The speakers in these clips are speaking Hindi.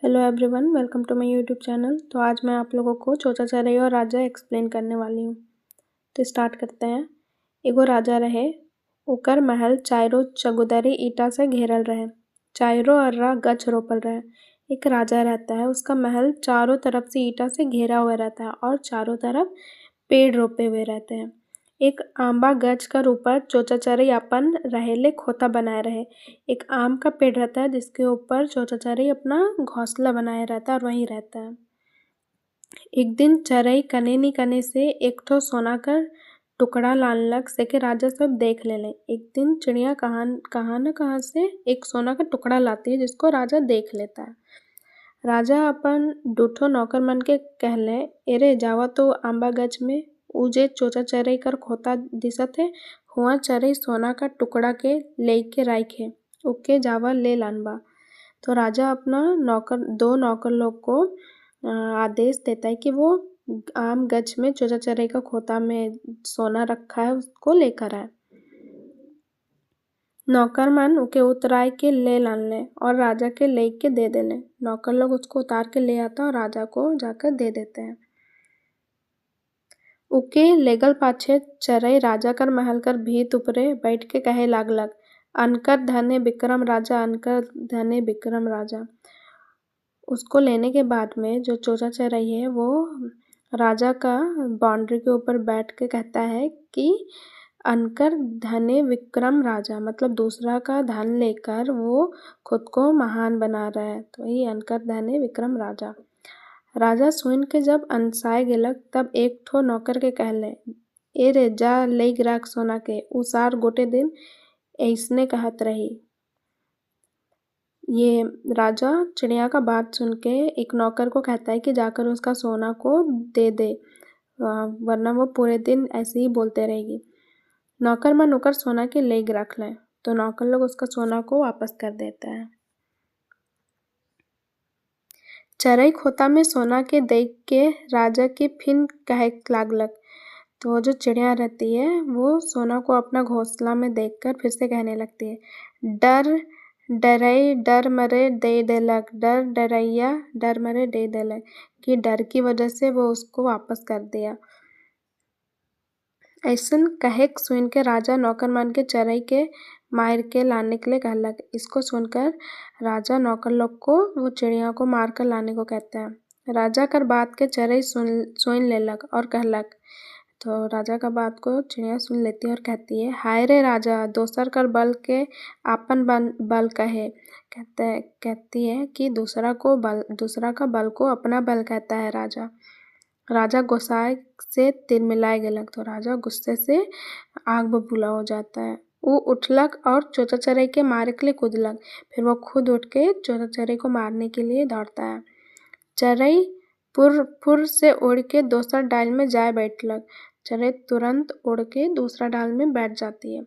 Hello everyone, welcome to my YouTube channel. तो आज मैं आप लोगों को चोचा चरई और राजा एक्सप्लेन करने वाली हूँ। तो स्टार्ट करते हैं। एगो राजा रहे, ओकर महल चारों चगुदरी ईटा से घेरल रहे, चारों अर्रा गछ रोपल रहे। एक राजा रहता है, उसका महल चारों तरफ से ईटा से घेरा हुआ रहता है और चारों तरफ पेड़ रोपे हुए रहते हैं। एक आंबा गछ कर ऊपर चोचा चरई अपन रहेले खोता बनाए रहे। एक आम का पेड़ रहता है जिसके ऊपर चोचा चरई अपना घोंसला बनाए रहता है और वहीं रहता है। एक दिन चरई कने नी कने से एक ठो सोना का टुकड़ा लानलक से के राजा सब देख लेले। एक दिन चिड़िया कहाँ न कहाँ से एक सोना का टुकड़ा लाती है जिसको राजा देख लेता है। राजा अपन दूठो नौकर मन के कहले, एरे जावा तो आंबा गछ में ऊ जे चोचा चरई कर खोता दिसत है, हुआ चरई सोना का टुकड़ा के लेके राखे, ओके जावा ले लानबा। तो राजा अपना दो नौकर लोग को आदेश देता है कि वो आम गछ में चोचा चरई का खोता में सोना रखा है उसको लेकर आए। नौकर मन ओके उतराय के ले लानले और राजा के ले के दे देले। नौकर लोग उसको उतार के ले आता और राजा को जाकर दे देते हैं। उके लेगल पाछे चरई राजा कर महल कर भीत ऊपरे बैठ के कहे लागलक, अनकर धने विक्रम राजा, अनकर धने विक्रम राजा। उसको लेने के बाद में जो चोचा चरई है वो राजा का बाउंड्री के ऊपर बैठ के कहता है कि अनकर धने विक्रम राजा, मतलब दूसरा का धन लेकर वो खुद को महान बना रहा है, तो वही अनकर धने विक्रम राजा। राजा सुन के जब अनसाए गेलक तब एक ठो नौकर के कहले, ए रे जा लेग राख सोना के, उ सार गोटे दिन ऐसने कहत रही। ये राजा चिड़िया का बात सुन के एक नौकर को कहता है कि जाकर उसका सोना को दे वरना वो पूरे दिन ऐसे ही बोलते रहेगी। नौकर मन ओकर सोना के लेग रख लें, तो नौकर लोग उसका सोना को वापस कर देता है। चरई खोता में सोना के देख के राजा के फिन कहे लागलक। तो जो चिड़िया रहती है वो सोना को अपना घोंसला में देखकर फिर से कहने लगती है, डर डरई डर मरे दे देलक, डर डरैया डर मरे दे देलक, कि डर की वजह से वो उसको वापस कर दिया। ऐसन कहे सुन के राजा नौकर मान के चरई के मार के लाने के लिए कहलक। इसको सुनकर राजा नौकर लोग को वो चिड़िया को मार कर लाने को कहता है। राजा कर बात के चरई सुन लेलक और कहलक। तो राजा का बात को चिड़िया सुन लेती है और कहती है, हाय रे राजा, दोसर कर बल के आपन बल कहे। कहती है कि दूसरा का बल को अपना बल कहता है राजा। राजा गुस्साए से तिलमिलाए गेलक, तो राजा गुस्से से आग बबूला हो जाता है। वो उठलक और चोचा चरई के मारे के लिए कूदलक। फिर वो खुद उठ के चोचा चरई को मारने के लिए दौड़ता है। चरई फुर से उड़ के दूसरा डाल में जाए बैठलक। चरई तुरंत उड़ के दूसरा डाल में बैठ जाती है।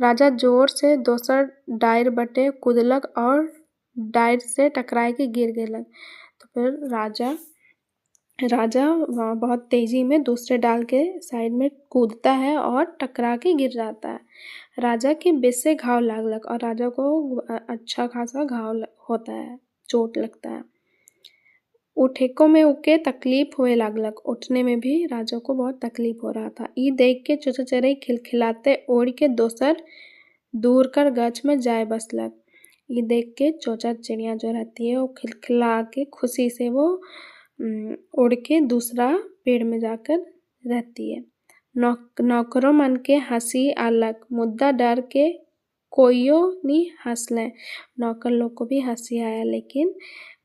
राजा जोर से दूसर डायर बटे कूदलक और डायर से टकराए के गिर गेलक। तो फिर राजा वहाँ बहुत तेजी में दूसरे डाल के साइड में कूदता है और टकरा के गिर जाता है। राजा के बेस से घाव लागलक और राजा को अच्छा खासा घाव होता है, चोट लगता है। उठेको में उके तकलीफ हुए लागलक, उठने में भी राजा को बहुत तकलीफ हो रहा था। ई देख के चोचा चरई खिलखिलाते ओढ़ के दोसर दूर कर गछ में जाए बसलक। ये देख के चोचा चिड़िया जो रहती है वो खिलखिला के खुशी से वो उड़ के दूसरा पेड़ में जाकर रहती है। नौकरों मन के हंसी आलक, मुद्दा डर के कोइयो नहीं हंसले। नौकर लोग को भी हंसी आया लेकिन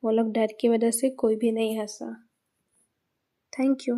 वो लोग डर की वजह से कोई भी नहीं हंसा। Thank you.